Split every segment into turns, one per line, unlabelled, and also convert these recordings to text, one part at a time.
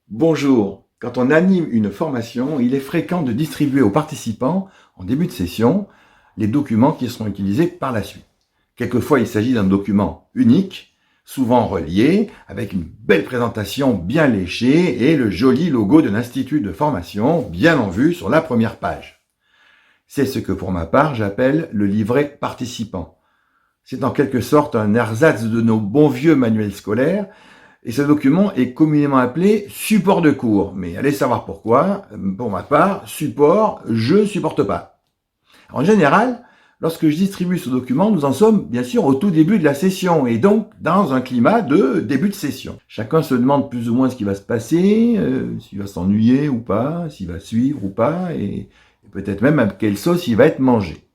Bonjour, quand on anime une formation, il est fréquent de distribuer aux participants, en début de session, les documents qui seront utilisés par la suite. Quelquefois, il s'agit d'un document unique, souvent relié, avec une belle présentation bien léchée et le joli logo de l'institut de formation bien en vue sur la première page. C'est ce que pour ma part j'appelle le livret participant. C'est en quelque sorte un ersatz de nos bons vieux manuels scolaires. Et ce document est communément appelé support de cours. Mais allez savoir pourquoi. Pour ma part, support, je supporte pas. En général, lorsque je distribue ce document, nous en sommes bien sûr au tout début de la session et donc dans un climat de début de session. Chacun se demande plus ou moins ce qui va se passer, s'il va s'ennuyer ou pas, s'il va suivre ou pas, et peut-être même à quelle sauce il va être mangé.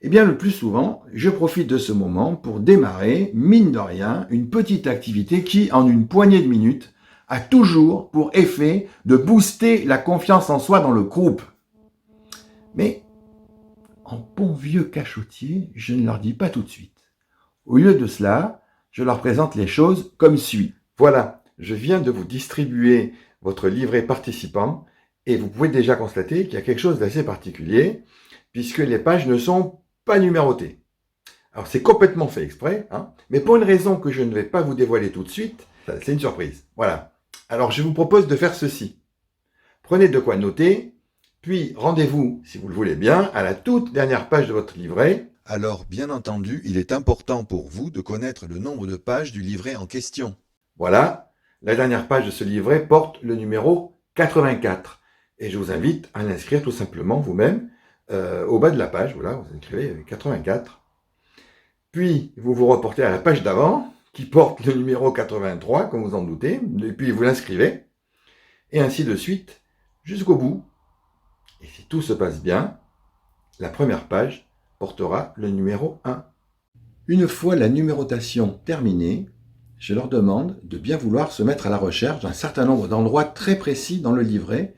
Eh bien, le plus souvent, je profite de ce moment pour démarrer, mine de rien, une petite activité qui, en une poignée de minutes, a toujours pour effet de booster la confiance en soi dans le groupe. Mais, en bon vieux cachotier, je ne leur dis pas tout de suite. Au lieu de cela, je leur présente les choses comme suit. Voilà, je viens de vous distribuer votre livret participant et vous pouvez déjà constater qu'il y a quelque chose d'assez particulier puisque les pages ne sont pas numéroté. Alors c'est complètement fait exprès, mais pour une raison que je ne vais pas vous dévoiler tout de suite, c'est une surprise. Voilà. Alors je vous propose de faire ceci. Prenez de quoi noter, puis rendez-vous, si vous le voulez bien, à la toute dernière page de votre livret.
Alors, bien entendu, il est important pour vous de connaître le nombre de pages du livret en question.
Voilà, la dernière page de ce livret porte le numéro 84. Et je vous invite à l'inscrire tout simplement vous-même au bas de la page, voilà, vous écrivez 84. Puis, vous vous reportez à la page d'avant, qui porte le numéro 83, comme vous en doutez, et puis vous l'inscrivez, et ainsi de suite, jusqu'au bout. Et si tout se passe bien, la première page portera le numéro 1. Une fois la numérotation terminée, je leur demande de bien vouloir se mettre à la recherche d'un certain nombre d'endroits très précis dans le livret,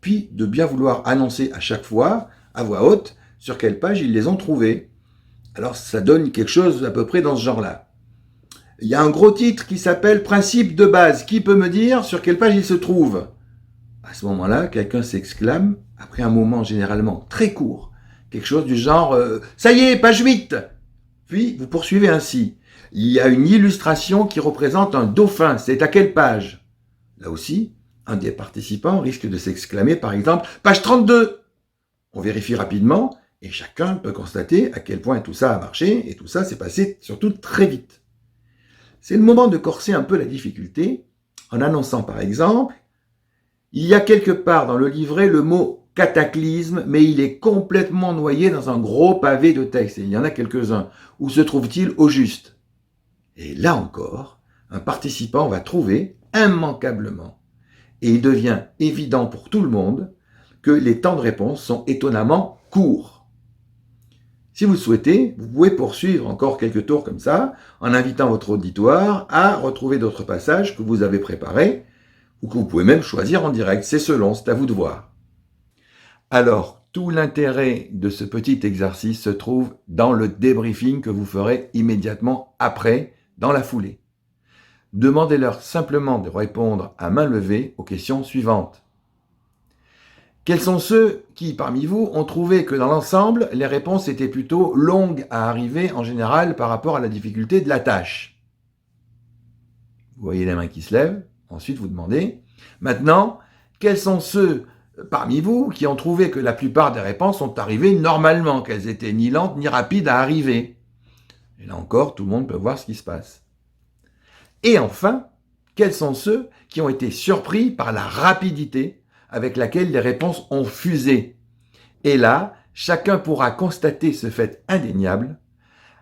puis de bien vouloir annoncer à chaque fois, à voix haute, sur quelle page ils les ont trouvés. Alors ça donne quelque chose à peu près dans ce genre-là. Il y a un gros titre qui s'appelle « Principe de base ». Qui peut me dire sur quelle page il se trouve? À ce moment-là, quelqu'un s'exclame, après un moment généralement très court, quelque chose du genre « Ça y est, page 8 !» Puis vous poursuivez ainsi. Il y a une illustration qui représente un dauphin. C'est à quelle page? Là aussi, un des participants risque de s'exclamer par exemple « Page 32 !» On vérifie rapidement et chacun peut constater à quel point tout ça a marché et tout ça s'est passé surtout très vite. C'est le moment de corser un peu la difficulté en annonçant par exemple « Il y a quelque part dans le livret le mot « cataclysme » mais il est complètement noyé dans un gros pavé de texte. Et il y en a quelques-uns. Où se trouve-t-il au juste? Et là encore, un participant va trouver immanquablement. Et il devient évident pour tout le monde que les temps de réponse sont étonnamment courts. Si vous le souhaitez, vous pouvez poursuivre encore quelques tours comme ça, en invitant votre auditoire à retrouver d'autres passages que vous avez préparés, ou que vous pouvez même choisir en direct. C'est selon, c'est à vous de voir. Alors, tout l'intérêt de ce petit exercice se trouve dans le débriefing que vous ferez immédiatement après, dans la foulée. Demandez-leur simplement de répondre à main levée aux questions suivantes. Quels sont ceux qui, parmi vous, ont trouvé que dans l'ensemble, les réponses étaient plutôt longues à arriver en général par rapport à la difficulté de la tâche? Vous voyez les mains qui se lèvent. Ensuite, vous demandez. Maintenant, quels sont ceux parmi vous qui ont trouvé que la plupart des réponses sont arrivées normalement, qu'elles étaient ni lentes ni rapides à arriver? Et là encore, tout le monde peut voir ce qui se passe. Et enfin, quels sont ceux qui ont été surpris par la rapidité avec laquelle les réponses ont fusé? Et là, chacun pourra constater ce fait indéniable.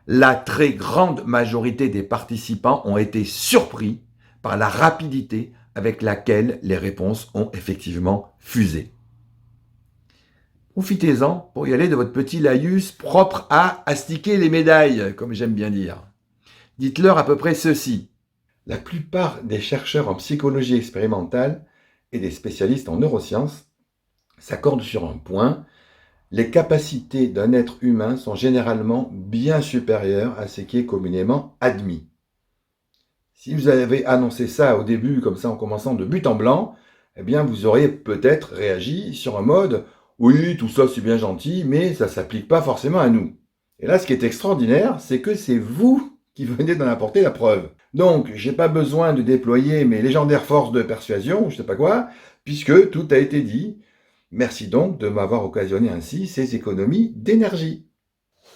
La très grande majorité des participants ont été surpris par la rapidité avec laquelle les réponses ont effectivement fusé. Profitez-en pour y aller de votre petit laïus propre à astiquer les médailles, comme j'aime bien dire. Dites-leur à peu près ceci. La plupart des chercheurs en psychologie expérimentale et des spécialistes en neurosciences s'accordent sur un point: les capacités d'un être humain sont généralement bien supérieures à ce qui est communément admis. Si vous avez annoncé ça au début, comme ça, en commençant de but en blanc, eh bien, vous auriez peut-être réagi sur un mode: oui, tout ça c'est bien gentil, mais ça ne s'applique pas forcément à nous. Et là, ce qui est extraordinaire, c'est que c'est vous qui venez d'en apporter la preuve. Donc, j'ai pas besoin de déployer mes légendaires forces de persuasion, je sais pas quoi, puisque tout a été dit. Merci donc de m'avoir occasionné ainsi ces économies d'énergie.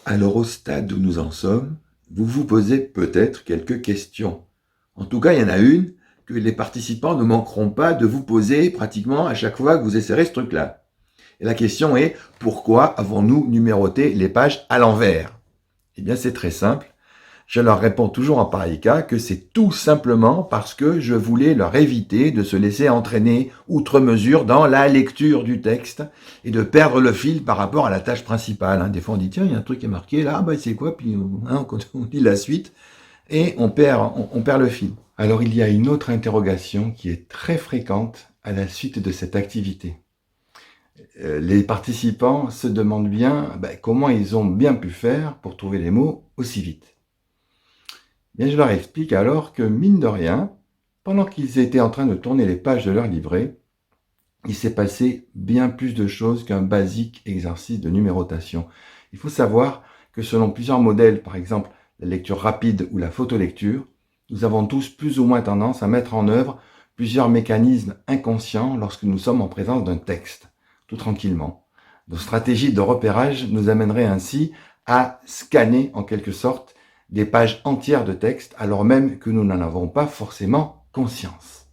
Alors, au stade où nous en sommes, vous vous posez peut-être quelques questions. En tout cas, il y en a une que les participants ne manqueront pas de vous poser pratiquement à chaque fois que vous essayerez ce truc-là. Et la question est: pourquoi avons-nous numéroté les pages à l'envers? Eh bien, c'est très simple. Je leur réponds toujours en pareil cas que c'est tout simplement parce que je voulais leur éviter de se laisser entraîner outre mesure dans la lecture du texte et de perdre le fil par rapport à la tâche principale. Des fois, on dit: tiens, il y a un truc qui est marqué là, c'est quoi? Puis on lit la suite et on perd le fil. Alors, il y a une autre interrogation qui est très fréquente à la suite de cette activité. Les participants se demandent bien comment ils ont bien pu faire pour trouver les mots aussi vite. Bien, je leur explique alors que, mine de rien, pendant qu'ils étaient en train de tourner les pages de leur livret, il s'est passé bien plus de choses qu'un basique exercice de numérotation. Il faut savoir que selon plusieurs modèles, par exemple la lecture rapide ou la photolecture, nous avons tous plus ou moins tendance à mettre en œuvre plusieurs mécanismes inconscients lorsque nous sommes en présence d'un texte, tout tranquillement. Nos stratégies de repérage nous amèneraient ainsi à scanner en quelque sorte des pages entières de texte alors même que nous n'en avons pas forcément conscience.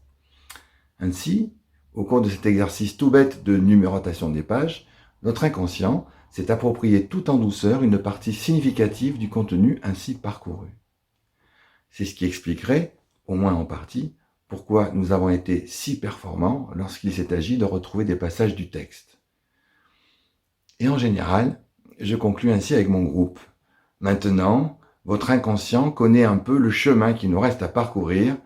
Ainsi, au cours de cet exercice tout bête de numérotation des pages, notre inconscient s'est approprié tout en douceur une partie significative du contenu ainsi parcouru. C'est ce qui expliquerait, au moins en partie, pourquoi nous avons été si performants lorsqu'il s'est agi de retrouver des passages du texte. Et en général, je conclus ainsi avec mon groupe. Maintenant, votre inconscient connaît un peu le chemin qui nous reste à parcourir,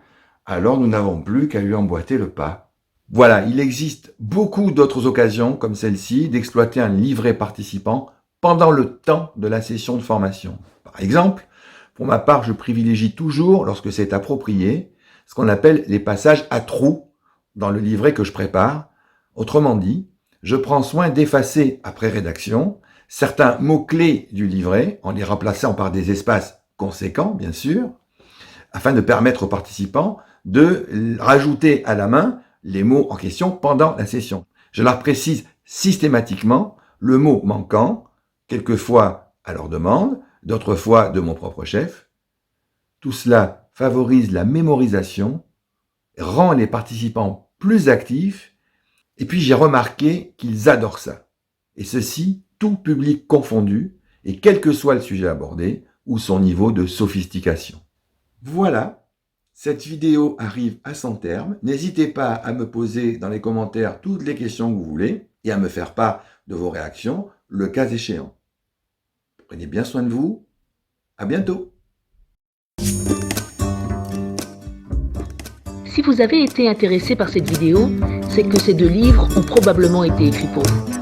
alors nous n'avons plus qu'à lui emboîter le pas. Voilà, il existe beaucoup d'autres occasions comme celle-ci d'exploiter un livret participant pendant le temps de la session de formation. Par exemple, pour ma part, je privilégie toujours, lorsque c'est approprié, ce qu'on appelle les passages à trous dans le livret que je prépare. Autrement dit, je prends soin d'effacer après rédaction certains mots-clés du livret en les remplaçant par des espaces conséquents, bien sûr, afin de permettre aux participants de rajouter à la main les mots en question pendant la session. Je leur précise systématiquement le mot manquant, quelquefois à leur demande, d'autres fois de mon propre chef. Tout cela favorise la mémorisation, rend les participants plus actifs, et puis j'ai remarqué qu'ils adorent ça. Et ceci, tout public confondu, et quel que soit le sujet abordé ou son niveau de sophistication. Voilà, cette vidéo arrive à son terme. N'hésitez pas à me poser dans les commentaires toutes les questions que vous voulez et à me faire part de vos réactions, le cas échéant. Prenez bien soin de vous. À bientôt.
Si vous avez été intéressé par cette vidéo, c'est que ces deux livres ont probablement été écrits pour vous.